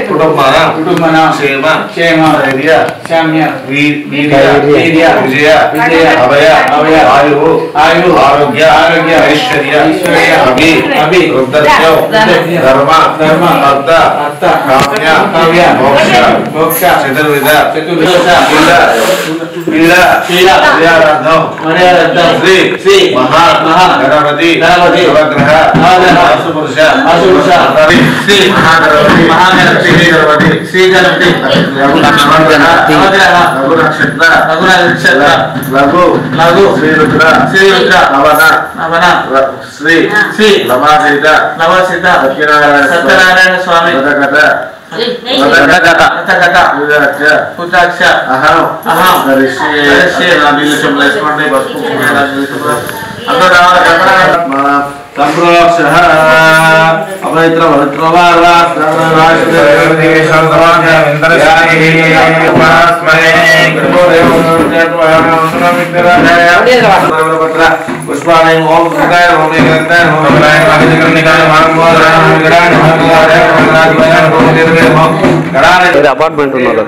కుటుంబన క్షేమ క్షేమ ధైర్య శామ్య వీర్య విజయ అభయ ఆయువు ఆరోగ్య ఐశ్వర్య అభి వృద్ధత్వం ధర్మ అర్థ కామ్య మోక్ష చతుర్విధ పీడార్థం శ్రీ మహా గణపతి నవగ్రహ పురుష శ్రీ మహాగణపతి శ్రీ గణపతి రఘు నక్షత్ర లఘు శ్రీరుద్ర నవన శ్రీ లమాసీత సత్యనారాయణ స్వామి పుత్రాక్ష అహం సంప్రోక్ష అపవిత్ర పుష్పాలయం ఓం అపార్ట్మెంట్ ఉన్నారు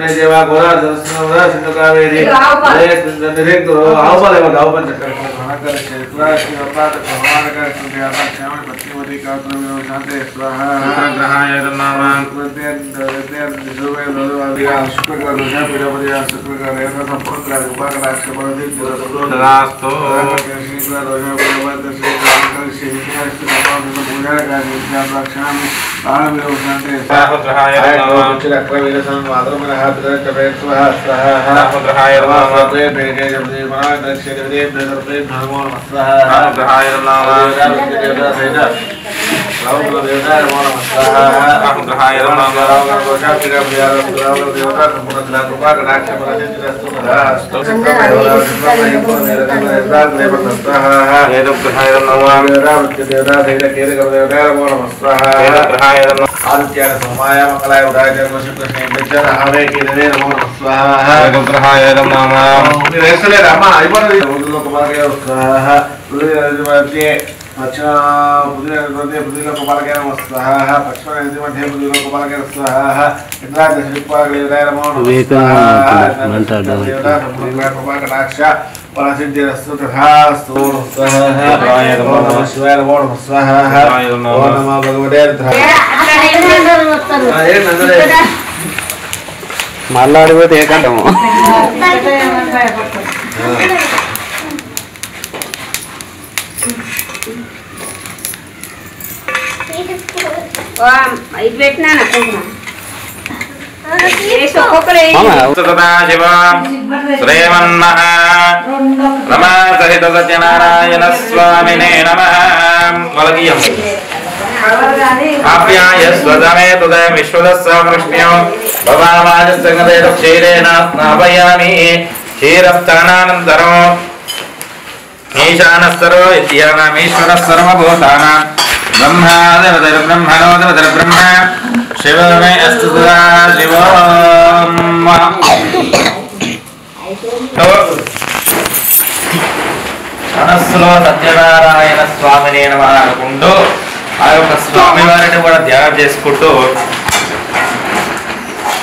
ఆదిత్యాయ సోమాయ మంగళాయ ఉదయ జన్మ శుక్ర హవే కిరణే నమో నమః స్వాహా గ్రహాయ నమః మీరు వేస్తలేరు అమ్మ అయిపోయింది కుమారకే స్వాహ పశ్చిమ పుదిలో కుమారకే నమః స్వాహ పశ్చిమ మధ్య పుదిలో కుమారకే స్వాహ ఇంద్రాజ శ్రీపాద నమో నమః స్వాహా పరసిద్ధిరస్తు తథాస్తు స్వాహా నమో నమః శివాయ నమో నమః స్వాహా ఓం నమో భగవతే మాట్లాడిపోతే ఏకంటము ఇది పెట్టినా శ్రీమన్మహ రమా సహిత సత్యనారాయణ స్వామినే నమః వలకీయం ఆప్యాయ స్వదమే తదే విశ్వదస్స కృష్ణ్యం భవావాజస్య గదేన క్షీరేణ స్నాపయామి క్షీరస్థానానంతరం ఈశానస్తరో ఇత్యానామీశ్వరः సర్వభూతానాం బ్రహ్మాదేవతర బ్రహ్మణోదేవతర బ్రహ్మ శివమే అస్తు సదా శివం మనస్సులో సత్యనారాయణ స్వామిని నమః అనుకుంటూ ఆ యొక్క స్వామి వారిని కూడా ధ్యానం చేసుకుంటూ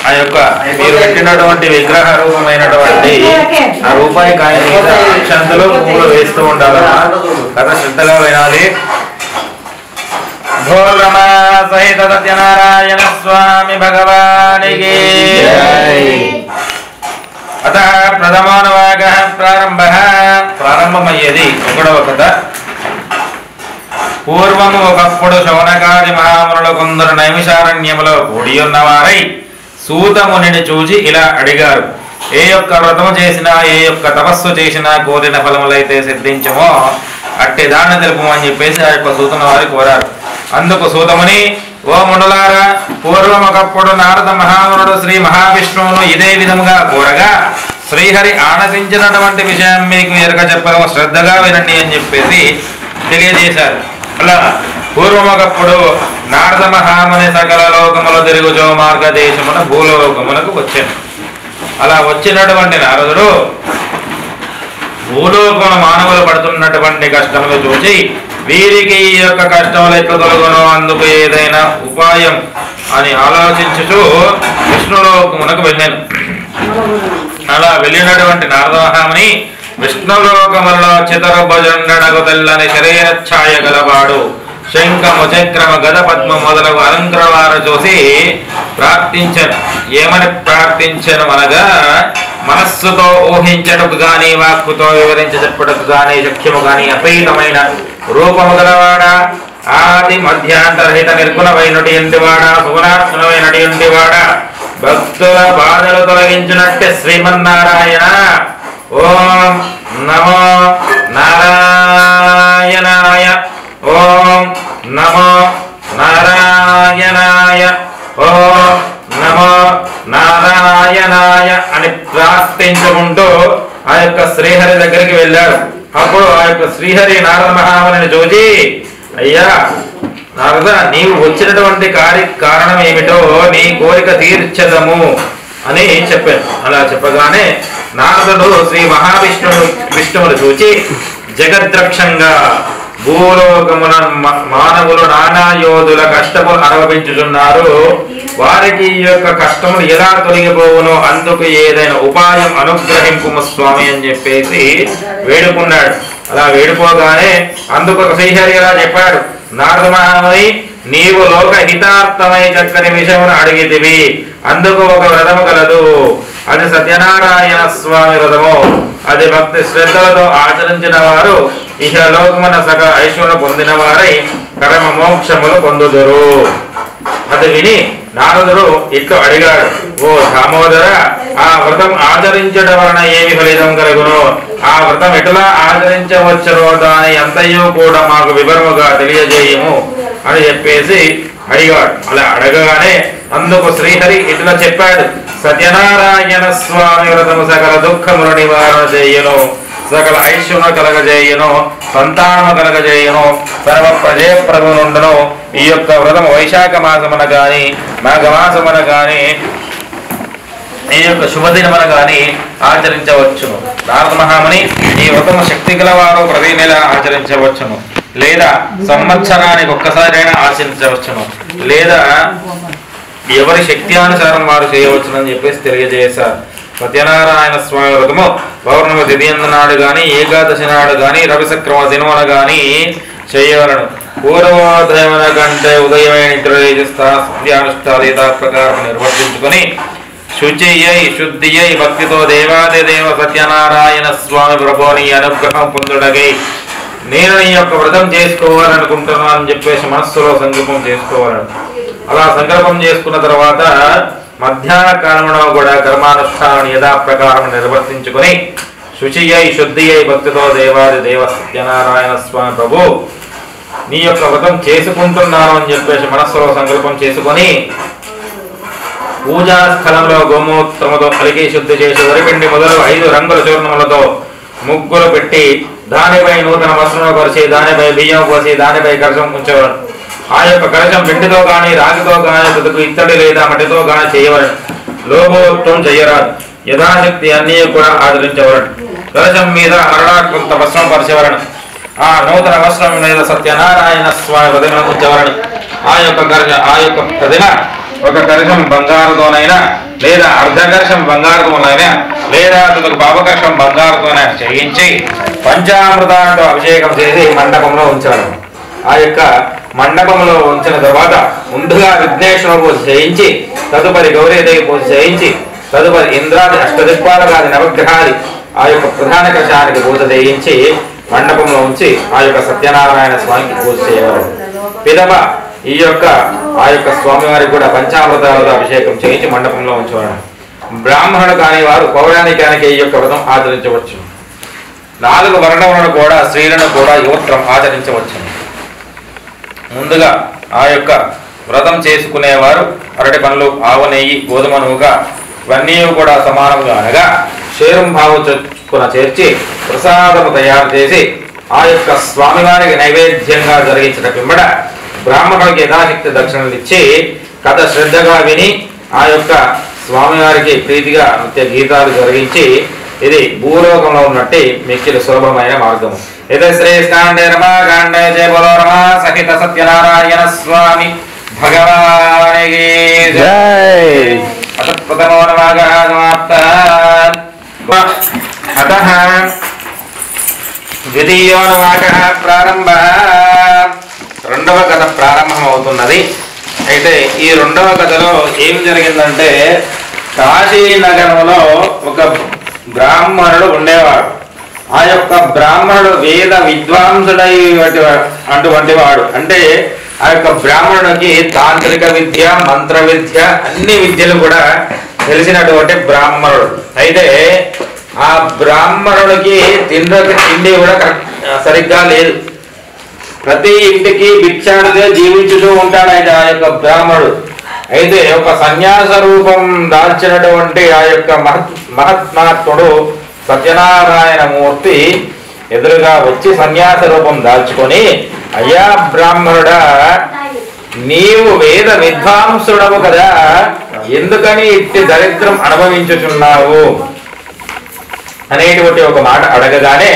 ఆ యొక్క మీరు పెట్టినటువంటి విగ్రహ రూపమైనటువంటి ఆ రూపాయి కాయ మీద అక్షంతలు పువ్వులు వేస్తూ ఉండాలన్నా కథ శ్రద్ధగా వినాలి. ఘోరమా సహిత సత్యనారాయణ స్వామి భగవానికి అత ప్రథమానువాగ ప్రారంభమయ్యేది ఒకడవ కథ. పూర్వము ఒకప్పుడు శౌనకాది మహామునులు కొందరు నైమిషారణ్యములో కూడి ఉన్నవారై సూతమునిని చూచి ఇలా అడిగారు, ఏ యొక్క వ్రతము చేసినా ఏ యొక్క తపస్సు చేసినా కోరిన ఫలములైతే సిద్ధించమో అట్టి దాన్ని తెలుపమని చెప్పేసి ఆ యొక్క సూతన వారి కోరారు. అందుకు సూతముని, ఓ మునులారా, పూర్వం ఒకప్పుడు నారద మహామునుడు శ్రీ మహావిష్ణువును ఇదే విధముగా కోరగా శ్రీహరి ఆనసించినటువంటి విషయం మీకు ఎరక చెప్పడం శ్రద్ధగా వినండి అని చెప్పేసి తెలియజేశారు. అలా పూర్వం ఒకప్పుడు నారద మహాముని సకల లోకములు తిరుగుచో మార్గదేశమున భూలోకమునకు వచ్చాను. అలా వచ్చినటువంటి నారదుడు భూలోకమున మానవులు పడుతున్నటువంటి కష్టములు చూసి వీరికి ఈ యొక్క కష్టములు ఎట్లా తొలగునో అందుకు ఏదైనా ఉపాయం అని ఆలోచించుచూ విష్ణులోకమునకు వెళ్ళాను. అలా వెళ్ళినటువంటి నారద మహాముని విష్ణులోకములలో చితరభజండనగు తెల్లని శరీర ఛాయ గలవాడు శంఖము చక్రము గద పద్మ మొదలగు అలంకరవారు చూసి ప్రార్థించను. ఏమని ప్రార్థించను అనగా మనస్సుతో ఊహించటకు గాని వాక్కుతో వివరించి చెప్పటకు గాని శక్యము గాని అపేతమైన రూపము గలవాడా ఆది మధ్యాంతరహిత నిర్గుణమైనటి ఇంటివాడా సుగుణాత్మనమైనటి ఇంటివాడా భక్తుల బాధలు తొలగించినట్టే శ్రీమన్నారాయణ ఓం నమో నారాయణాయ ఓం నమో నారాయణాయ ఓం నమో నారాయణాయ అని ప్రార్థించుకుంటూ ఆ యొక్క శ్రీహరి దగ్గరికి వెళ్ళాడు. అప్పుడు ఆ యొక్క శ్రీహరి నారద మహామునిని చూచి, అయ్యా నారద, నీవు వచ్చినటువంటి కారణం ఏమిటో నీ కోరిక తీర్చదము అని చెప్పాను. అలా చెప్పగానే నారదుడు శ్రీ విష్ణువును చూచి, జగద్రక్షంగా భూలోకమున మానవులు నానా యోధుల కష్టములు అనుభవించుచున్నారు, వారికి ఈ యొక్క కష్టములు ఎలా తొలగిపోవునో అందుకు ఏదైనా ఉపాయం అనుగ్రహింపు స్వామి అని చెప్పేసి వేడుకున్నాడు. అలా వేడుకోగానే అందుకు శ్రీహరి ఇలా చెప్పాడు, నారద మహాముని, నీవు లోక హితార్థమై చక్కని విషయమును అడిగితివి, అందుకు ఒక వ్రతము కలదు. అది సత్యనారాయణ స్వామి వ్రతము. అది భక్తి శ్రద్ధలతో ఆచరించిన వారు ఇహలోకమున సకల ఐశ్వర్యం పొందిన వారై కర్మ మోక్షములు పొందుదురు. అది విని నారదుడు ఇట్లు అడిగాడు, ఓ దామోదర, ఆ వ్రతం ఆచరించడం వలన ఏమి ఫలితం కలుగునో, ఆ వ్రతం ఎట్లా ఆచరించవచ్చునో దాని అంతయో కూడా మాకు వివరముగా తెలియజేయము అని చెప్పేసి అడిగాడు. అలా అడగగానే అందుకు శ్రీహరి ఇట్లా చెప్పాడు, సత్యనారాయణ స్వామి వ్రతము సకల దుఃఖములు నివారణ చేయును, సకల ఐశ్వర్యం కలగజేయును, సంతానము కలగజేయును, సర్వ ప్రజయప్రభునుండును. ఈ యొక్క వ్రతం వైశాఖ మాసమున గాని మాఘమాసమున గాని ఈ యొక్క శుభదినమున గాని ఆచరించవచ్చును. నారద మహాముని, ఈ వ్రతము శక్తి గలవారు ప్రతి నెల ఆచరించవచ్చును, లేదా సంవత్సరానికి ఒక్కసారైనా ఆచరించవచ్చును, లేదా ఎవరి శక్తి అనుసారం వారు చేయవచ్చునని చెప్పేసి తెలియజేశారు. సత్యనారాయణ స్వామి వ్రతము పౌర్ణమి తిథియందు నాడు గాని ఏకాదశి నాడు గాని రవిశక్రమ దినమున గాని చేయవలను. పూర్వోదయమున కంటే ఉదయమే నిద్రలేస్తానుష్ఠాది ప్రకారం నిర్వర్తించుకొని శుచి అయి శుద్ధి అయి భక్తితో దేవాదిదేవ సత్యనారాయణ స్వామి ప్రభుని అనుగ్రహం పొందుడగై నేను ఈ యొక్క వ్రతం చేసుకోవాలనుకుంటున్నాను అని చెప్పేసి మనస్సులో సంకల్పం చేసుకోవాలని. అలా సంకల్పం చేసుకున్న తర్వాత మధ్యాహ్న కాలంలో కూడా కర్మానుష్ఠానం యథాప్రకారం నిర్వర్తించుకొని శుచి అయి శుద్ధి అయి భక్తితో దేవాది దేవ సత్యనారాయణ స్వామి ప్రభు నీ యొక్క వ్రతం చేసుకుంటున్నాను అని చెప్పేసి మనస్సులో సంకల్పం చేసుకొని పూజా స్థలంలో గోమూత్రముతో కలిగి శుద్ధి చేసి వరిపిండి మొదలు 5 రంగుల చూర్ణములతో ముగ్గులు పెట్టి దానిపై నూతన వస్త్రము పరిచి దానిపై బియ్యం పోసి దానిపై కలశం ఉంచవలను. ఆ యొక్క కలశం వెండితో కానీ రాగితో కానీ తుదకు ఇత్తడి లేదా మట్టితో కానీ చేయవలను. లోభోత్వం చేయరాదు. యథాశక్తి అన్నీ కూడా ఆదరించవలను. కలశం మీద మరలా కొంత వస్త్రం పరిచవలను. ఆ నూతన వస్త్రం మీద సత్యనారాయణ స్వామి ప్రతిమ ఉంచవలను. ఆ యొక్క ప్రతిమ ఒక కలశం బంగారుతోనైనా లేదా అర్ధకలశం బంగారుతోనైనా లేదా తుదకు పాపకలశం బంగారుతోనైనా చేయించి పంచామృతాలతో అభిషేకం చేసి మండపంలో ఉంచాలి. ఆ యొక్క మండపంలో ఉంచిన తర్వాత ముందుగా విఘ్నేశ్వర పూజ చేయించి తదుపరి గౌరీదేవి పూజ చేయించి తదుపరి ఇంద్రాది అష్టదిక్పాలకాది నవగ్రహాది ఆ యొక్క ప్రధాన కలశానికి పూజ చేయించి మండపంలో ఉంచి ఆ యొక్క సత్యనారాయణ స్వామికి పూజ చేయవాలి. పిదప ఈ యొక్క ఆ యొక్క స్వామివారికి కూడా పంచామృతాలతో అభిషేకం చేయించి మండపంలో ఉంచేవాడు. బ్రాహ్మణుడు కాని వారు పౌరాణికానికి ఈ యొక్క వ్రతం ఆచరించవచ్చు. 4 వర్ణములను కూడా స్త్రీలను కూడా యువత్రం ఆచరించవచ్చు. ముందుగా ఆ యొక్క వ్రతం చేసుకునేవారు అరటి పండ్లు, ఆవు నెయ్యి, గోధుమ నూక ఇవన్నీ కూడా సమానంగా అనగా శేరంభావు చొప్పున చేర్చి ప్రసాదము తయారు చేసి ఆ యొక్క స్వామివారికి నైవేద్యంగా జరిగించిన పిమ్మడ బ్రాహ్మణుడికి యథాశక్తి దక్షిణలు ఇచ్చి కథ శ్రద్ధగా విని ఆ యొక్క స్వామివారికి ప్రీతిగా నిత్య గీతాలు జరిగించి ఇది భూలోకంలో ఉన్నట్టు మిక్కిలి సులభమైన మార్గము. ఇది శ్రేష్ఠాండే రమాకాండే జయ బలో రమా సహిత సత్యనారాయణ స్వామి భగవానికి జై. ప్రథమో నవాగః సమాప్తః. అతః ద్వితీయో నవాగః ప్రారంభః. రెండవ కథ ప్రారంభం అవుతున్నది. అయితే ఈ రెండవ కథలో ఏం జరిగిందంటే కాశీ నగరంలో ఒక బ్రాహ్మణుడు ఉండేవాడు. ఆ యొక్క బ్రాహ్మణుడు వేద విద్వాంసుడై అటువంటి వాడు. అంటే ఆ యొక్క బ్రాహ్మణుడికి తాంత్రిక విద్య, మంత్ర విద్య, అన్ని విద్యలు కూడా తెలిసినటువంటి బ్రాహ్మణుడు. అయితే ఆ బ్రాహ్మణుడికి తిండి కూడా సరిగ్గా లేదు. ప్రతి ఇంటికి భిక్షాడిగా జీవించుతూ ఉంటాడు ఆయన ఆ యొక్క బ్రాహ్మణుడు. అయితే ఒక సన్యాస రూపం దాల్చినటువంటి ఆ యొక్క మహాత్మాత్ముడు సత్యనారాయణ మూర్తి ఎదురుగా వచ్చి సన్యాస రూపం దాల్చుకొని, అయ్యా బ్రాహ్మణుడా, నీవు వేద విద్వాంసుడవు కదా, ఎందుకని ఇట్టి దరిద్రం అనుభవించుచున్నావు అనేటువంటి ఒక మాట అడగగానే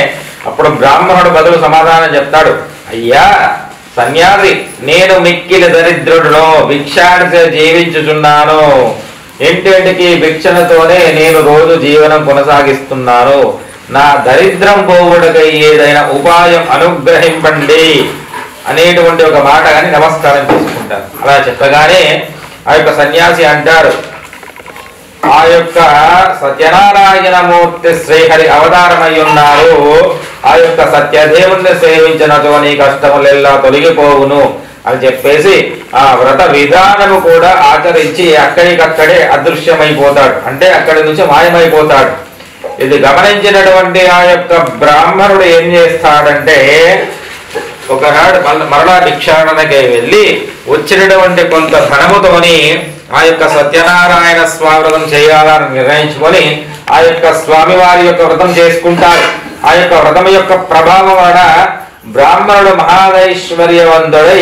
అప్పుడు బ్రాహ్మణుడు బదులు సమాధానం చెప్తాడు. అయ్యా సన్యాసి, నేను మిక్కిలి దరిద్రుడును, భిక్షాడితో జీవించుచున్నాను. ఇంటింటికి భిక్షణతోనే నేను రోజు జీవనం కొనసాగిస్తున్నాను. నా దరిద్రం పోవుటకై ఏదైనా ఉపాయం అనుగ్రహింపండి అనేటువంటి ఒక మాట కానీ నమస్కారం చేసుకుంటారు. అలా చెప్పగానే ఆ యొక్క సన్యాసి అంటారు, ఆ యొక్క సత్యనారాయణమూర్తి శ్రీహరి అవతారమై ఉన్నారు. ఆ యొక్క సత్యదేవుణ్ణి సేవించినతో నీ కష్టములెల్లా తొలగిపోవును అని చెప్పేసి ఆ వ్రత విధానము కూడా ఆచరించి అక్కడికక్కడే అదృశ్యమైపోతాడు. అంటే అక్కడి నుంచి మాయమైపోతాడు. ఇది గమనించినటువంటి ఆ యొక్క బ్రాహ్మణుడు ఏం చేస్తాడంటే ఒకనాడు మరలా భిక్షాటనకి వెళ్ళి వచ్చినటువంటి కొంత ధనముతోని ఆ యొక్క సత్యనారాయణ స్వామి వ్రతం చేయాలని నిర్ణయించుకొని ఆ యొక్క స్వామివారి యొక్క వ్రతం చేసుకుంటారు. ఆ యొక్క వ్రతం యొక్క ప్రభావం వలన బ్రాహ్మణుడు మహాదైశ్వర్యవంతుడై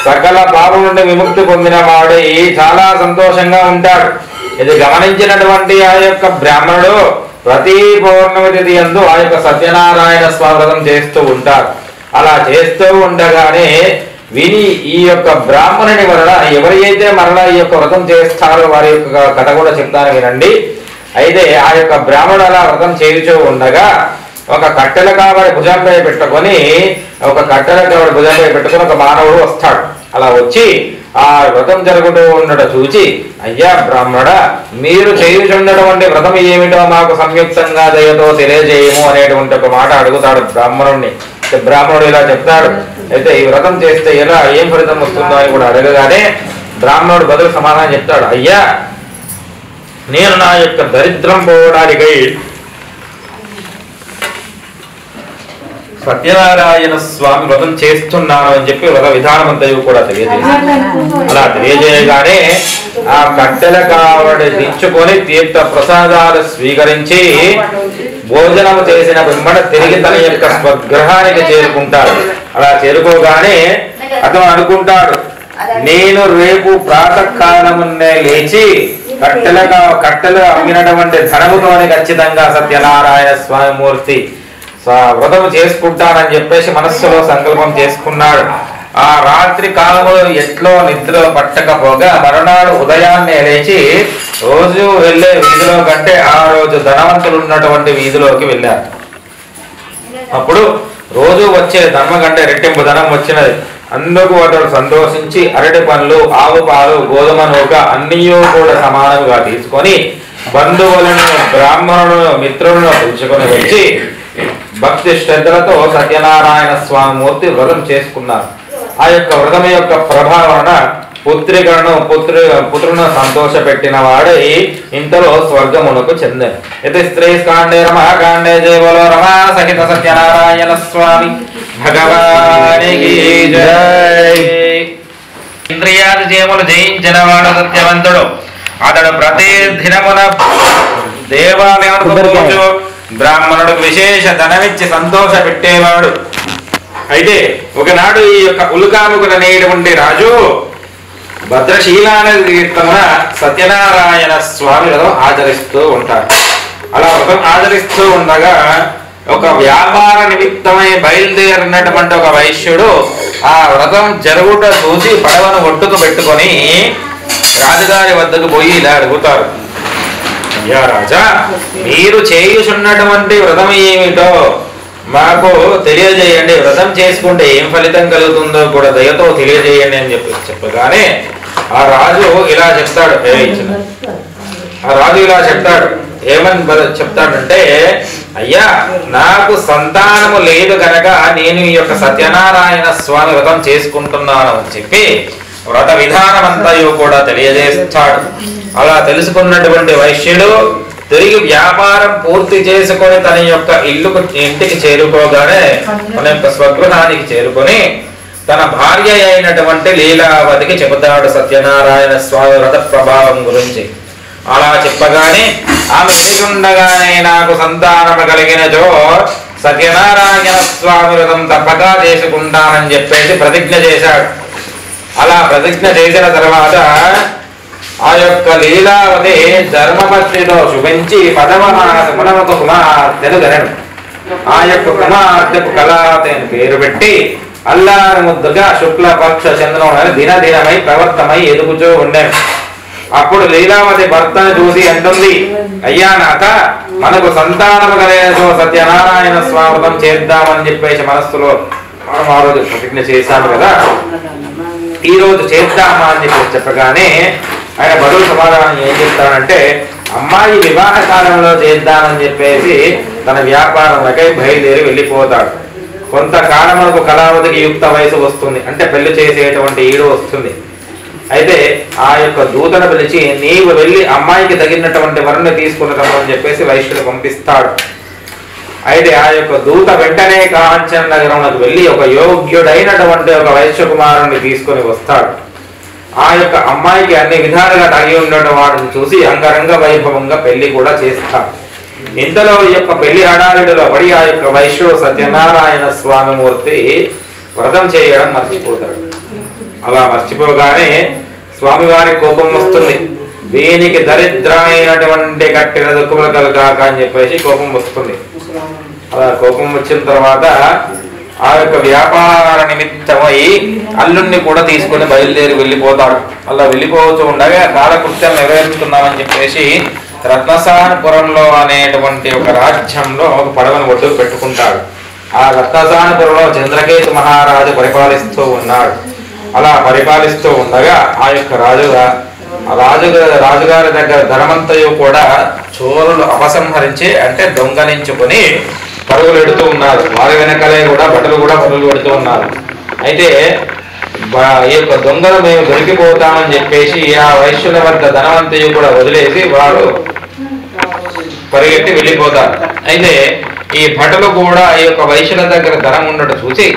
సకల పాపం నుండి విముక్తి పొందిన వాడై చాలా సంతోషంగా ఉంటాడు. ఇది గమనించినటువంటి ఆ యొక్క బ్రాహ్మణుడు ప్రతి పౌర్ణమి తిథి యందు ఆ యొక్క సత్యనారాయణ స్వామి వ్రతం చేస్తూ ఉంటారు. అలా చేస్తూ ఉండగానే విని ఈ యొక్క బ్రాహ్మణుని వలన ఎవరైతే మరలా ఈ యొక్క వ్రతం చేస్తారో వారి యొక్క కథ కూడా చెప్తాను వినండి. అయితే ఆ యొక్క బ్రాహ్మణుడు అలా వ్రతం చేయుచూ ఉండగా ఒక కట్టెల కావడి భుజంపై పెట్టుకొని ఒక మానవుడు వస్తాడు. అలా వచ్చి ఆ వ్రతం జరుగుతూ ఉండడం చూచి, అయ్యా బ్రాహ్మణ, మీరు చేయుచున్నటువంటి వ్రతం ఏమిటో మాకు సంయుక్తంగా దయతో తెలియజేయము అనేటువంటి ఒక మాట అడుగుతాడు బ్రాహ్మణుడిని. బ్రాహ్మణుడు ఇలా చెప్తాడు. అయితే ఈ వ్రతం చేస్తే ఎలా ఏం ఫలితం వస్తుందో అని కూడా అడగగానే బ్రాహ్మణుడు బదులు సమాధానం చెప్తాడు. అయ్యా, నేను నా యొక్క దరిద్రం పోవడానికై సత్యనారాయణ స్వామి వ్రతం చేస్తున్నాను అని చెప్పి వ్రత విధానం అంతా కూడా తెలియజేశాడు. అలా తెలియజేయగానే ఆ కట్టెల కావడి దించుకొని తీర్థ ప్రసాదాలు స్వీకరించి భోజనం చేసిన వెంబడ తిరిగి తన యొక్క స్వగృహానికి చేరుకుంటాడు. అలా చేరుకోగానే అతను అనుకుంటాడు, నేను రేపు ప్రాతకాలమున్నే లేచి కట్టెలు అమ్మినటువంటి ధనముతోనే ఖచ్చితంగా సత్యనారాయణ స్వామి మూర్తి వ్రతం చేసుకుంటానని చెప్పేసి మనస్సులో సంకల్పం చేసుకున్నాడు. ఆ రాత్రి కాలములో ఎట్లో నిద్ర పట్టకపోగా మరునాడు ఉదయాన్నే లేచి రోజు వెళ్ళే వీధిలో కంటే ఆ రోజు ధనవంతులు ఉన్నటువంటి వీధిలోకి వెళ్ళారు. అప్పుడు రోజు వచ్చే ధర్మ కంటే రెట్టింపు ధనం వచ్చినది. అందుకు అతడు సంతోషించి అరటి పండ్లు, ఆవు పాలు, గోధుమ నూక అన్నీ కూడా సమానంగా తీసుకొని బంధువులను, బ్రాహ్మణులను, మిత్రులను పిలుచుకొని వచ్చి భక్తి శ్రద్ధలతో సత్యనారాయణ స్వామి మూర్తి వ్రతం చేసుకున్నారు. ఆ యొక్క వ్రతం యొక్క ప్రభావన పుత్రులను సంతోష పెట్టిన వాడై ఇంతలో స్వర్గమునకు చెందాను. ఇది స్త్రీ కాండే రమకాండే జయ బలో రమా సహిత సత్యనారాయణ స్వామి భగవానికి జై. ఇంద్రియాది జయములు జయించిన వాడు సత్యవంతుడు. అతడు ప్రతి దినమున దేవాలయం బ్రాహ్మణుడు విశేష ధనమిచ్చి సంతోష పెట్టేవాడు. అయితే ఒకనాడు ఈ యొక్క ఉల్కాముకుడు అనేటువంటి రాజు భద్రశీలానది తీర్థమున సత్యనారాయణ స్వామి వ్రతం ఆచరిస్తూ ఉంటారు. అలా వ్రతం ఆచరిస్తూ ఉండగా ఒక వ్యాపార నిమిత్తమై బయలుదేరినటువంటి ఒక వైశ్యుడు ఆ వ్రతం జరుగుట చూసి పడవను ఒడ్డుకు పెట్టుకొని రాజుగారి వద్దకు పోయి ఇలా అడుగుతారు, అయ్యా రాజా, మీరు చేయుచున్నటువంటి వ్రతం ఏమిటో మాకు తెలియజేయండి, వ్రతం చేసుకుంటే ఏం ఫలితం కలుగుతుందో కూడా దయతో తెలియజేయండి అని చెప్పగానే ఆ రాజు ఇలా చెప్తాడు. ఏమని చెప్తాడంటే, అయ్యా నాకు సంతానము లేదు కనుక నేను ఈ యొక్క సత్యనారాయణ స్వామి వ్రతం చేసుకుంటున్నాను అని చెప్పి వ్రత విధానం అంతయు కూడా తెలియజేస్తాడు. అలా తెలుసుకున్నటువంటి వైశ్యుడు తిరిగి వ్యాపారం పూర్తి చేసుకొని తన యొక్క ఇంటికి చేరుకోగానే మన యొక్క స్వగృహానికి చేరుకొని తన భార్య అయినటువంటి లీలావతికి చెబుతాడు సత్యనారాయణ స్వామి వ్రత ప్రభావం గురించి. అలా చెప్పగానే ఆమె వినికుండగానే నాకు సంతానము కలిగినచో సత్యనారాయణ స్వామి వ్రతం తప్పక చేసుకుంటానని చెప్పేసి ప్రతిజ్ఞ చేశాడు. అలా ప్రతిజ్ఞ చేసిన తర్వాత ఆ యొక్క లీలావతి ధర్మపత్నితో శుభించి పదవనాథమునకు కుమార్తెను గనను. ఆ యొక్క కుమార్తెకు కళావతి అని పేరు పెట్టి అల్లారు ముద్దుగా శుక్లపక్ష చంద్రుని దినదినమై ప్రవర్తమై ఎదుగుతూ ఉండేను. అప్పుడు లీలావతి భర్తను చూసి అంటుంది, అయ్యా నాథ, మనకు సంతానము కలిగినచో సత్యనారాయణ స్వాగతం చేద్దామని చెప్పేసి మనస్సులో మనం ఆ రోజు ప్రతిజ్ఞ చేశాము కదా, ఈ రోజు చేద్దామా అని చెప్పేసి చెప్పగానే ఆయన బదులు సమాధానం ఏం చెప్తాడంటే, అమ్మాయి వివాహ కాలంలో చేద్దామని చెప్పేసి తన వ్యాపారంకై బయలుదేరి వెళ్ళిపోతాడు. కొంతకాలమునకు కళావతికి యుక్త వయసు వస్తుంది, అంటే పెళ్లి చేసేటువంటి ఈడు వస్తుంది. అయితే ఆ యొక్క దూతను పిలిచి నీవు వెళ్ళి అమ్మాయికి తగినటువంటి వరుణ్ణి తీసుకుని రమ్మని చెప్పేసి వైశ్యుడు పంపిస్తాడు. అయితే ఆ యొక్క దూత వెంటనే కాంచన నగరంలోకి వెళ్ళి ఒక యోగ్యుడైనటువంటి ఒక వైశ్య కుమారుణ్ణి తీసుకొని వస్తాడు. ఆ యొక్క అమ్మాయికి అన్ని విధాలుగా తగి ఉండడం వాడిని చూసి అంగరంగ వైభవంగా పెళ్లి కూడా చేస్తాడు. ఇంతలో ఈ యొక్క పెళ్లి హడావిడిలో పడి ఆ యొక్క వైశ్యుడు సత్యనారాయణ స్వామి మూర్తి వ్రతం చేయడం మర్చిపోతాడు. అలా మర్చిపోగానే స్వామివారి కోపం వస్తుంది. దీనికి దరిద్రమైనటువంటి కట్టిన దుఃఖములు కలగాక అని చెప్పేసి కోపం వస్తుంది. అలా కోపం వచ్చిన తర్వాత ఆ యొక్క వ్యాపార నిమిత్తమై అల్లుణ్ణి కూడా తీసుకుని బయలుదేరి వెళ్ళిపోతాడు. అలా వెళ్ళిపోతూ ఉండగా కాలకృత్యం నెరవేరుతున్నామని చెప్పేసి రత్నసానపురంలో అనేటువంటి ఒక రాజ్యంలో ఒక పడవను ఒడ్డుకు పెట్టుకుంటాడు. ఆ రత్నసానపురంలో చంద్రకేతు మహారాజు పరిపాలిస్తూ ఉన్నాడు. అలా పరిపాలిస్తూ ఉండగా ఆ యొక్క రాజుగారి దగ్గర ధనమంతయు కూడా చోరులు అపసంహరించి, అంటే దొంగలించుకొని పరుగులు పెడుతూ ఉన్నారు. వారి వెనకలే కూడా బట్టలు కూడా పరుగులు పెడుతూ ఉన్నారు. అయితే ఈ యొక్క దొంగలు మేము దొరికిపోతామని చెప్పేసి ఆ వైశ్యుల వద్ద ధనవంతయు కూడా వదిలేసి వారు పరిగెట్టి వెళ్ళిపోతారు. అయితే ఈ భటులు కూడా ఈ యొక్క వైశ్యుల దగ్గర ధనం ఉండటం చూసి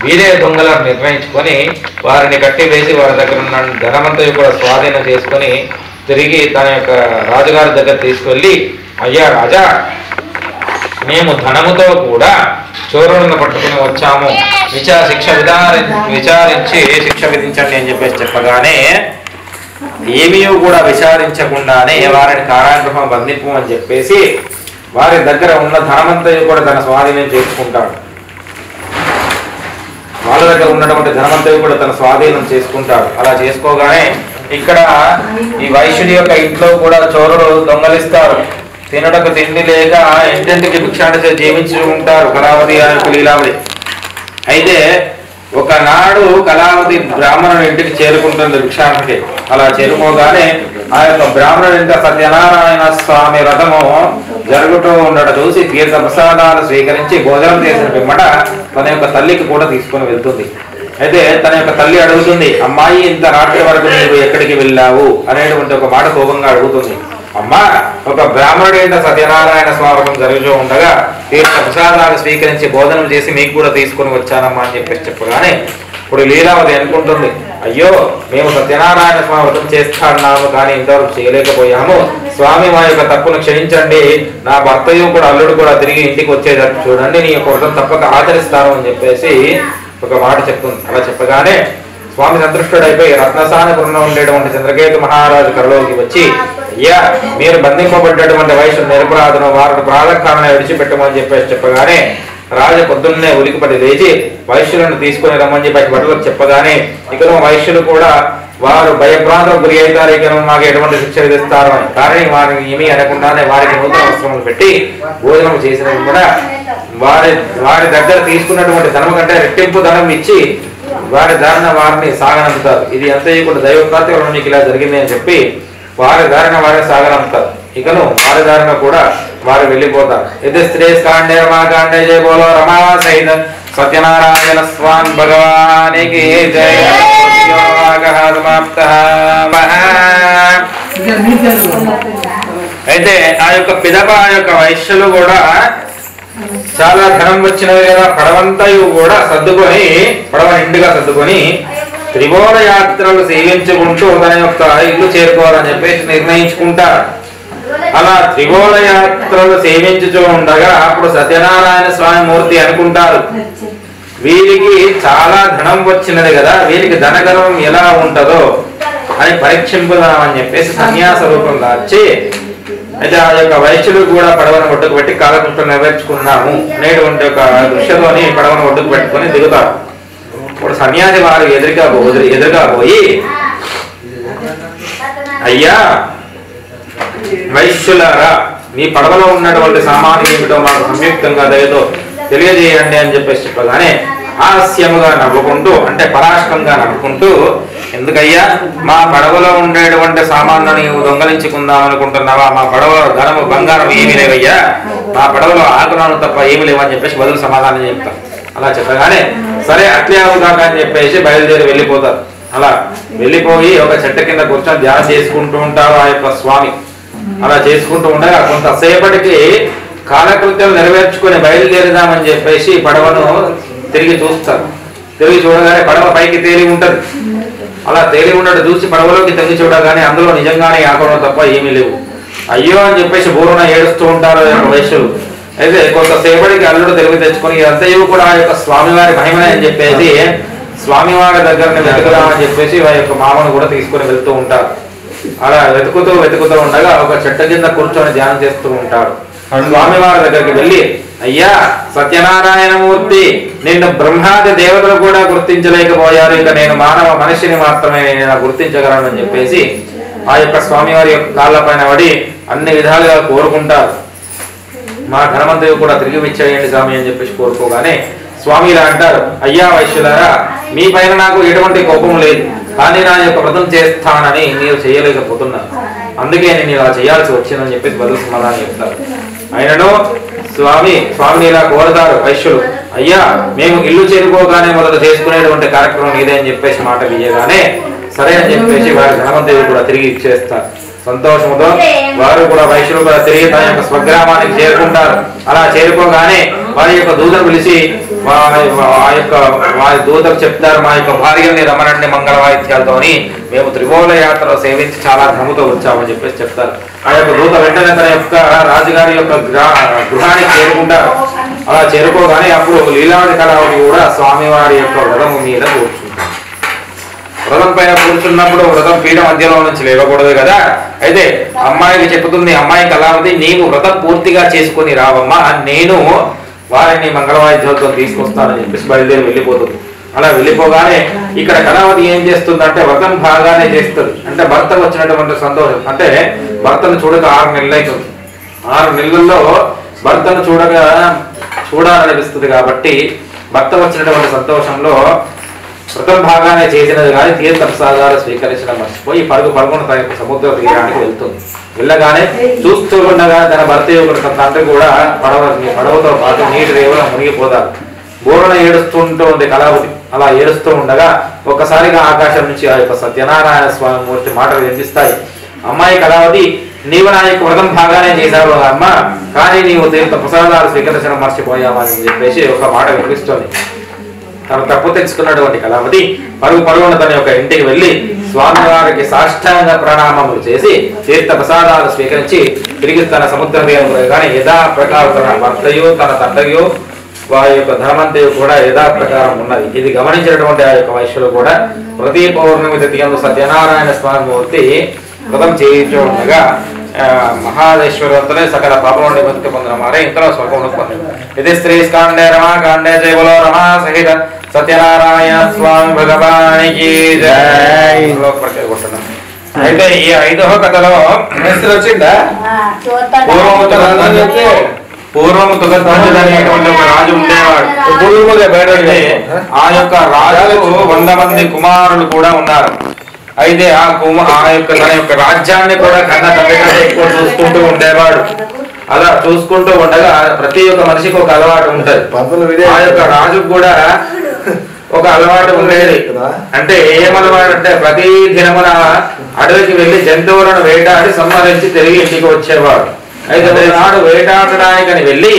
వీరే దొంగలను నిర్ణయించుకొని వారిని కట్టివేసి వారి దగ్గర ఉన్న ధనమంతయు కూడా స్వాధీనం చేసుకొని తిరిగి తన యొక్క రాజుగారి దగ్గర తీసుకెళ్ళి, అయ్యా రాజా, మేము ధనముతో కూడా చోరులను పట్టుకుని వచ్చాము, విచారించి శిక్ష విధించండి అని చెప్పేసి చెప్పగానే ఏమీ కూడా విచారించకుండానే వారిని కారాగృహం బంధింపు అని చెప్పేసి వారి దగ్గర ఉన్న ధనమంతయు కూడా తన స్వాధీనం చేసుకుంటాడు. వాళ్ళ దగ్గర ఉన్నటువంటి ధనమంతయు కూడా తన స్వాధీనం చేసుకుంటాడు. అలా చేసుకోగానే ఇక్కడ ఈ వైశ్యుడి యొక్క ఇంట్లో కూడా చోరులు దొంగలిస్తారు. తినడకు తిండి లేక ఇంటింటికి భిక్షాటన జీవించి ఉంటారు కళావతి లీలావతి. అయితే ఒకనాడు కళావతి బ్రాహ్మణుడి ఇంటికి చేరుకుంటుంది భిక్షాటనకి. అలా చేరుకోగానే ఆ యొక్క బ్రాహ్మణుడి ఇంట సత్యనారాయణ స్వామి వ్రతము జరుగుతూ ఉండడం చూసి తీర్థ ప్రసాదాలు స్వీకరించి భోజనం చేసిన పిమ్మట తన యొక్క తల్లికి కూడా తీసుకుని వెళ్తుంది. అయితే తన యొక్క తల్లి అడుగుతుంది, అమ్మాయి ఇంత రాత్రి వరకు నీవు ఎక్కడికి వెళ్ళావు అనేటువంటి ఒక మాట కోపంగా అడుగుతుంది. అమ్మా, ఒక బ్రాహ్మణుడి ఇంట సత్యనారాయణ స్వాగతం జరుగుతూ ఉండగా తీర్థ ప్రసాదాలు స్వీకరించి భోజనం చేసి మీకు కూడా తీసుకుని వచ్చానమ్మా అని చెప్పేసి చెప్పగానే ఇప్పుడు లీలావతి అనుకుంటుంది, అయ్యో మేము సత్యనారాయణ స్వామి వ్రతం చేస్తాన్నాము కానీ ఇంతవరకు చేయలేకపోయాము, స్వామి మా యొక్క తప్పును క్షమించండి, నా భర్తయు కూడా అల్లుడు కూడా తిరిగి ఇంటికి వచ్చేటట్టు చూడండి, నీ యొక్క వ్రతం తప్పక ఆచరిస్తాను అని చెప్పేసి ఒక మాట చెప్తుంది. అలా చెప్పగానే స్వామి సంతృష్టుడైపోయి రత్నసానపురంలో ఉండేటువంటి చంద్రకేతు మహారాజు కరలోకి వచ్చి, అయ్యా మీరు బంధింపబడ్డటువంటి వయసు నిరపరాధను వారిని ప్రాతకాలంలో విడిచిపెట్టమని చెప్పగానే రాజు పొద్దున్నే ఉలికిపడి లేచి వైశ్యులను తీసుకుని రమ్మని చెప్పి బట్టలకు చెప్పగానే ఇకను వైశ్యులు కూడా వారు భయభ్రాంతులకు గురి అవుతారు, ఇక మాకు ఎటువంటి శిక్ష విధిస్తారు అని. కానీ వారిని ఏమీ అనకుండానే వారికి నూతన వస్త్రములు పెట్టి భోజనం చేసినవి కూడా వారి దగ్గర తీసుకున్నటువంటి ధనం కంటే రెట్టింపు ధనం ఇచ్చి వారి దారిన వారిని సాగనంపుతారు. ఇది అంతే కూడా దైవ ప్రాతిపదికన మీకు ఇలా జరిగింది అని చెప్పి వారి దారిన వారిని సాగనంపుతారు. ఇకను వారి దారిన కూడా వారు వెళ్ళిపోతారు. ఇది శ్రేష్ఠాండే రమాకాండే జయ బోలో రమా సహిత సత్యనారాయణ స్వామి భగవానికి జయ. అయితే ఆ యొక్క పిదప ఆ యొక్క వైశ్యులు కూడా చాలా ధనం వచ్చినవి కదా, పడవంతయు కూడా సర్దుకొని పడవ నిండుగా సర్దుకొని త్రిభువన యాత్రలు సేవించుకుంటూ తన యొక్క ఇల్లు చేరుకోవాలని చెప్పేసి నిర్ణయించుకుంటారు. అలా త్రిభువన యాత్రలు సేవించుతూ ఉండగా అప్పుడు సత్యనారాయణ స్వామి మూర్తి అనుకుంటారు, వీరికి చాలా ధనం వచ్చినది కదా, వీరికి ధనగర్వం ఎలా ఉంటుందో అని పరీక్షింపుదామని చెప్పేసి సన్యాస రూపం దాచి, అయితే ఆ యొక్క వైశ్యులు కూడా పడవను ఒడ్డుకు పెట్టి కాలకృష్ణ నెరవేర్చుకున్నాము అనేటువంటి ఒక దృశ్యతోని పడవను ఒడ్డుకు పెట్టుకొని దిగుతారు. ఇప్పుడు సన్యాసి వారు ఎదురుగా పోయి, అయ్యా వైశ్యులారా, మీ పడవలో ఉన్నటువంటి సామాన్యం ఏమిటో మాకు సంయుక్తంగా దయతో తెలియజేయండి అని చెప్పేసి చెప్పగానే హాస్యముగా నవ్వుకుంటూ, అంటే పరాష్కంగా నవ్వుకుంటూ, ఎందుకయ్యా మా పడవలో ఉండేటువంటి సామాన్లు నీవు దొంగలించుకుందాం అనుకుంటున్నావా? మా పడవలో ధనము బంగారం ఏమీ లేవయ్యా, మా పడవలో ఆకునాలు తప్ప ఏమి లేవని చెప్పేసి బదులు సమాధానం చెప్తారు. అలా చెప్పగానే సరే అట్లే అవుతాక అని చెప్పేసి బయలుదేరి వెళ్ళిపోతారు. అలా వెళ్ళిపోయి ఒక చెట్టు కింద కూర్చొని ధ్యానం చేసుకుంటూ ఉంటారు ఆ యొక్క స్వామి. అలా చేసుకుంటూ ఉండగా కొంతసేపటికి కాలకృత్యం నెరవేర్చుకుని బయలుదేరుదామని చెప్పేసి పడవను తిరిగి చూస్తారు. తిరిగి చూడగానే పడవ పైకి తేలి ఉంటది. అలా తేలి ఉండడం చూసి పడవలోకి తగ్గి చూడగానే అందులో నిజంగానే ఆకడం తప్ప ఏమీ లేవు. అయ్యో అని చెప్పేసి బోరున ఏడుస్తూ ఉంటారు వైశ్యులు. అయితే కొంతసేపటికి అల్లుడు తెలివి తెచ్చుకొని అంతయు కూడా ఆ యొక్క స్వామివారి మహిమనే అని చెప్పేసి స్వామివారి దగ్గరని వెతుకుదామని చెప్పేసి ఆ యొక్క మామను కూడా తీసుకుని వెళ్తూ ఉంటారు. అలా వెతుకుతూ ఉండగా ఒక చెట్టు కింద కూర్చొని ధ్యానం చేస్తూ ఉంటాడు. స్వామివారి దగ్గరికి వెళ్ళి, అయ్యా సత్యనారాయణమూర్తి, నిన్ను బ్రహ్మాది దేవతలు కూడా గుర్తించలేకపోయారు, ఇక నేను మానవ మనిషిని మాత్రమే నేను గుర్తించగలను అని చెప్పేసి ఆ యొక్క స్వామివారి యొక్క కాళ్ళ పైన పడి అన్ని విధాలుగా కోరుకుంటారు. మా ధనవంతులు కూడా తిరిగి ఇచ్చేయండి స్వామి అని చెప్పేసి కోరుకోగానే స్వామి ఇలా అంటారు, అయ్యా వైశ్యులారా, మీ పైన నాకు ఎటువంటి కోపం లేదు, కానీ నా యొక్క వ్రతం చేస్తానని మీరు చేయలేకపోతున్నారు, అందుకే నేను ఇలా చేయాల్సి వచ్చిందని చెప్పేసి బదులు సమాధానం చెప్తారు. ఆయనను స్వామిని ఇలా కోరుతారు వైశ్యులు, అయ్యా మేము ఇల్లు చేరుకోగానే మొదలు చేసుకునేటువంటి కార్యక్రమం ఇదే అని చెప్పేసి మాట ఇయ్యగానే సరే అని చెప్పేసి వారి ధనవంతులు కూడా తిరిగి ఇచ్చేస్తారు. సంతోషంతో వారు కూడా వైశ్యులు కూడా తిరిగి తన యొక్క స్వగ్రామానికి చేరుకుంటారు. అలా చేరుకోగానే వారి యొక్క దూతను పిలిచి వారి దూతకు చెప్తారు, మా యొక్క భార్యని రమణండి మంగళ వాయిద్యాలతోని మేము త్రిభువన యాత్రలో సేవించి చాలా ధనముతో వచ్చామని చెప్పేసి చెప్తారు. ఆ యొక్క దూత వెంటనే తన యొక్క రాజుగారి యొక్క గృహానికి చేరుకుంటారు. అలా చేరుకోగానే అప్పుడు లీలావతి కళావతి కూడా స్వామివారి యొక్క వ్రతము మీద కూర్చుంటారు. వ్రతం పైన కూర్చున్నప్పుడు వ్రతం పీఠ మధ్యలో నుంచి లేవకూడదు కదా. అయితే అమ్మాయికి చెప్పుతుంది, అమ్మాయి కళావతి నీవు వ్రతం పూర్తిగా చేసుకుని రావమ్మా, నేను వారిని మంగళవాయిద్యాలతో తీసుకొస్తానని చెప్పేసి బయలుదేరి వెళ్ళిపోతుంది. అలా వెళ్ళిపోగానే ఇక్కడ కళావతి ఏం చేస్తుందంటే వ్రతం బాగానే చేస్తుంది. అంటే భర్త వచ్చినటువంటి సంతోషం, అంటే భర్తను చూడక 6 నెలలు అవుతుంది. 6 నెలల్లో భర్తను చూడాలనిపిస్తుంది కాబట్టి భర్త వచ్చినటువంటి సంతోషంలో వ్రతం బాగానే చేసినది కానీ తీర్థ ప్రసాదాలు స్వీకరించడం మర్చిపోయి పరుగున తన సముద్ర తీరానికి వెళ్తుంది. వెళ్ళగానే చూస్తూ ఉండగా తన భర్త యొక్క తండ్రి కూడా పడవతో పాటు నీటి రేవులో మునిగిపోతారు. బోరున ఏడుస్తుంటుంది కళావతి. అలా ఏడుస్తూ ఉండగా ఒక్కసారిగా ఆకాశం నుంచి ఆ యొక్క సత్యనారాయణ స్వామి మూర్తి మాటలు వినిపిస్తాయి. అమ్మాయి కళావతి, నీవు నా యొక్క వ్రతం బాగానే చేశావు అమ్మ, కానీ నీవు తీర్థ ప్రసాదాలు స్వీకరించడం మర్చిపోయావా అని చెప్పేసి ఒక మాట వినిపిస్తుంది. తను తప్పు తెలుసుకున్నటువంటి కళావతి పరుగున తన యొక్క ఇంటికి వెళ్లి స్వామివారికి సాష్టాంగ ప్రణామములు చేసి తీర్థ ప్రసాదాలు స్వీకరించి తిరిగి తన సముద్ర కానీ యథా ప్రకారం తన భర్తయో తన తండ్రియో వారి యొక్క ధనమంతా కూడా యథాప్రకారం ఉన్నది. ఇది గమనించినటువంటి ఆ యొక్క వైశ్యులు కూడా ప్రతి పౌర్ణమి తిథి యందు సత్యనారాయణ స్వామి మూర్తి వ్రతం చేయించు ఉండగా మహాదేశ్వరవంతులే సకల పాపముల నివృత్తి పొందిన వారే ఇంతలో స్వర్గమును పొందింది. ఇది శ్రీ స్కాండే రమాకాండే జయబలో రమా సహిత సత్యనారాయణ స్వామి భగవానికి జై. అయితే ఈ 5వ కథలో వచ్చిందా పూర్వము తుగధ్వజుడు అనేటువంటి ఒక రాజు ఉండేవాడు. ఆ యొక్క రాజుకు 100 మంది కుమారులు కూడా ఉన్నారు. అయితే ఆ యొక్క తన యొక్క రాజ్యాన్ని కూడా కన్న తండ్రిగా ఎక్కువ చూసుకుంటూ ఉండేవాడు. అలా చూసుకుంటూ ఉండగా ప్రతి ఒక్క మనిషికి ఒక అలవాటు ఉంటది. ఆ యొక్క రాజుకు కూడా ఒక అలవాటు ఉండేది. అంటే ఏమలవాడు అంటే ప్రతి దినమున అడవికి వెళ్లి జంతువులను వేటాడి సంహరించి తిరిగి ఇంటికి వచ్చేవాడు. అయితే నాడు వేటాడడానికని వెళ్ళి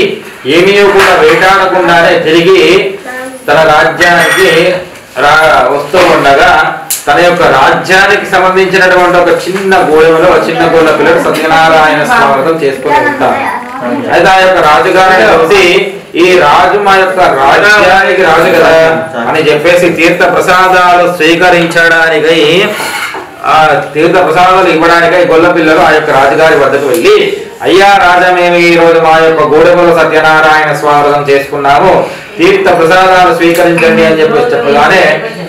ఏమీ కూడా వేటాడకుండానే తిరిగి తన రాజ్యానికి వస్తూ ఉండగా తన యొక్క రాజ్యానికి సంబంధించినటువంటి ఒక చిన్న గోళంలో చిన్న గోళ పిల్లలు సత్యనారాయణ స్వాగతం చేసుకుని ఉంటారు. అయితే ఆ యొక్క రాజుగారిని వచ్చి ఈ రాజు మా యొక్క రాజ్యానికి రాజు కదా అని చెప్పేసి తీర్థ ప్రసాదాలు స్వీకరించడానికై ఆ తీర్థ ప్రసాదాలు ఇవ్వడానికై గొల్ల పిల్లలు ఆ యొక్క రాజుగారి వద్దకు వెళ్ళి, అయ్యా రాజా, మేము ఈ రోజు మా యొక్క గూడెముల సత్యనారాయణ స్వాగతం చేసుకున్నాము, తీర్థ ప్రసాదాలు స్వీకరించండి అని చెప్పేసి చెప్పగానే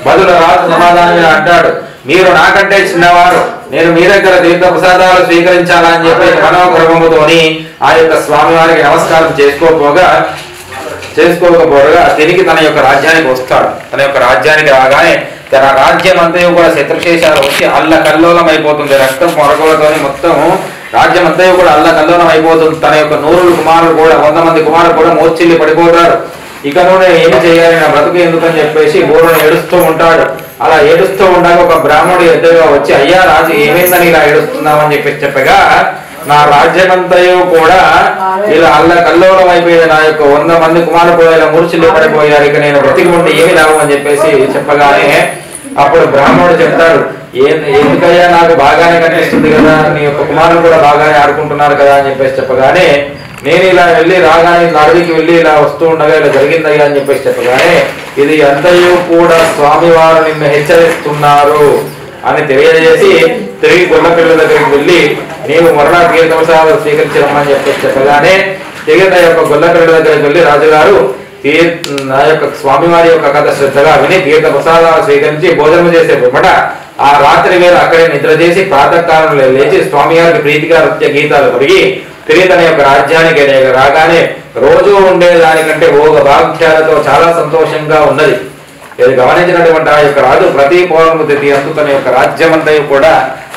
బదులు రాజు సమాధానం అంటాడు, మీరు నాకంటే చిన్నవారు, నేను మీ దగ్గర తీర్థ ప్రసాదాలు స్వీకరించాలా అని చెప్పి మనోగర్వముతోని ఆ యొక్క స్వామి వారికి నమస్కారం చేసుకోకపోగా తిరిగి తన యొక్క రాజ్యానికి వస్తాడు. తన యొక్క రాజ్యానికి రాగానే తన రాజ్యం అంతా కూడా శత్రుశేషాలు వచ్చి అల్లకల్లోలం అయిపోతుంది. రక్తం పొరగలతోని మొత్తం రాజ్యం అంతా కూడా అల్లకల్లోలం అయిపోతుంది. తన యొక్క 100 కుమారులు కూడా 100 మంది కుమారులు కూడా మోర్చిల్లి పడిపోతారు. ఇక నువ్వు ఏమి చేయాలి, నా బ్రతుకు ఎందుకని చెప్పేసి గోరుని ఏడుస్తూ ఉంటాడు. అలా ఏడుస్తూ ఉండగా ఒక బ్రాహ్మణుడు ఎదురుగా వచ్చి, అయ్యా రాజు, ఏమైందని ఇలా ఏడుస్తున్నామని చెప్పగా, నా రాజ్యమంతయు కూడా ఇలా అల్లకల్లోలం అయిపోయింది, నా యొక్క 100 మంది కుమారులు కూడా ఇలా మూర్చిల్లి పడిపోయారు, ఇక నేను బ్రతికి ఉంటే ఏమి లాభం అని చెప్పేసి చెప్పగానే అప్పుడు బ్రాహ్మణుడు చెప్తాడు, ఎందుకయ్యా, నాకు బాగానే కనిపిస్తుంది కదా, నీ యొక్క కుమారులు కూడా బాగానే ఆడుకుంటున్నారు కదా అని చెప్పేసి చెప్పగానే, నేను ఇలా వెళ్ళి రాగానే అడవికి వెళ్ళి ఇలా వస్తూ ఉండగా ఇలా జరిగిందయ్యా అని చెప్పేసి చెప్పగానే, ఇది అంతయు కూడా స్వామివారు నిన్ను హెచ్చరిస్తున్నారు అని తెలియజేసి తిరిగి గొల్లపిల్లల దగ్గరికి వెళ్ళి నీవు మరలా తీర్థ ప్రసాదాలు స్వీకరించమని చెప్పేసి చెప్పగానే తిరిగి నా యొక్క గొల్లపిల్లల దగ్గరికి వెళ్ళి రాజుగారు నా యొక్క స్వామివారి యొక్క కథ శ్రద్ధగా విని తీర్థ ప్రసాదాలు స్వీకరించి భోజనం చేసే పిమ్మట ఆ రాత్రి వేళ అక్కడే నిద్ర చేసి ప్రాతకాలంలో లేచి స్వామివారికి ప్రీతిగా నృత్య గీతాలు కలిగి తిరిగి తన యొక్క రాజ్యానికి రాగానే రోజు ఉండేదానికంటే ఓగ భాగ్యాలతో చాలా సంతోషంగా ఉన్నది. ఇది గమనించినటువంటి ఆ యొక్క రాజు ప్రతి పౌర్ణమి తిథి అందు తన యొక్క రాజ్యమంతయు కూడా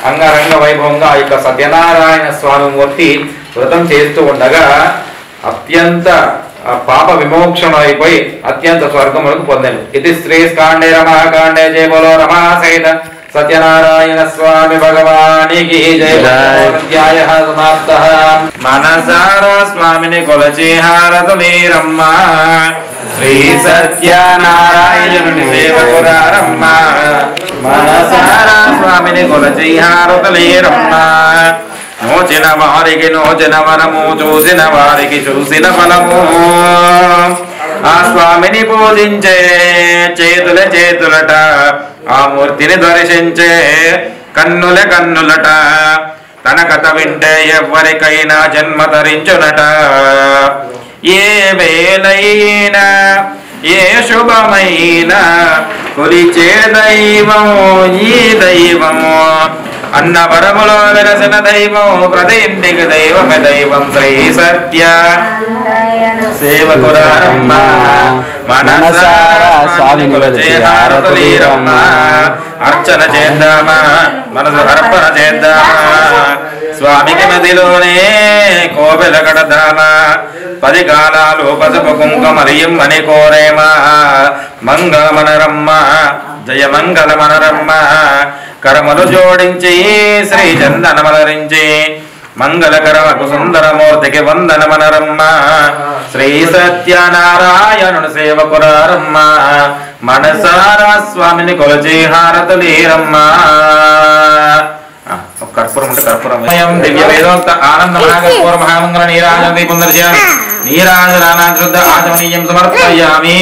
అంగరంగ వైభవంగా ఆ యొక్క సత్యనారాయణ స్వామి మూర్తి వ్రతం చేస్తూ ఉండగా అత్యంత పాప విమోక్షణ అయిపోయి అత్యంత స్వర్గములకు పొందాను. ఇది శ్రీ స్కాండే రమాకాండే జయ బలో రమా సహిత సత్యనారాయణ స్వామి భగవానికి జయ. అధ్యాయః సమాప్తః. మనసారా స్వామిని కొలచి హారతులీరమ్మ, శ్రీ సత్యనారాయణుని సేవకురారమ్మ, మనసారా స్వామిని కొలచి హారతులీరమ్మ, నోచిన వారికి నోచిన వరము, చూసిన వారికి చూసిన ఫలము, ఆ స్వామిని పూజించే చేతులట, ఆ మూర్తిని దర్శించే కన్నులట, తన కథ వింటే ఎవ్వరికైనా జన్మ ధరించునట. ఏ వేళైనా ఏ శుభమైన కొలిచే దైవము ఈ దైవము, అన్న వరములో వెలసిన దైవం ప్రతి ఇంటికి దైవమే దైవం. శ్రీ సత్య సేవకురారమ్మ, మనసారా స్వామిని కొలిచి హారతులీరమ్మ, అర్చన చేద్దామా, మనసు అర్పణ చేద్దామా, స్వామికి మదిలోనే కోవెల కడదామా, 10 కాలాలు పసుపు కుంకుమరియం అని కోరేమా. మంగళమనరమ్మ జయ మంగళమనరమ్మ, కరములు జోడించి శ్రీ చందనమలరించి మంగళకరమకు సుందరమూర్తికి వందనమనరమ్మ. శ్రీ సత్యనారాయణుని సేవకురారమ్మ, మనసారా స్వామిని కొలచి హారతులీరమ్మ. కర్పూరం అంటే కర్పూరం దివ్య వేదోక్త ఆనంద మహాకర్పూర మహామంగళ నీరాజన దీపం దర్శనం నీరాజనానాకృత ఆచమనీయం సమర్పయామి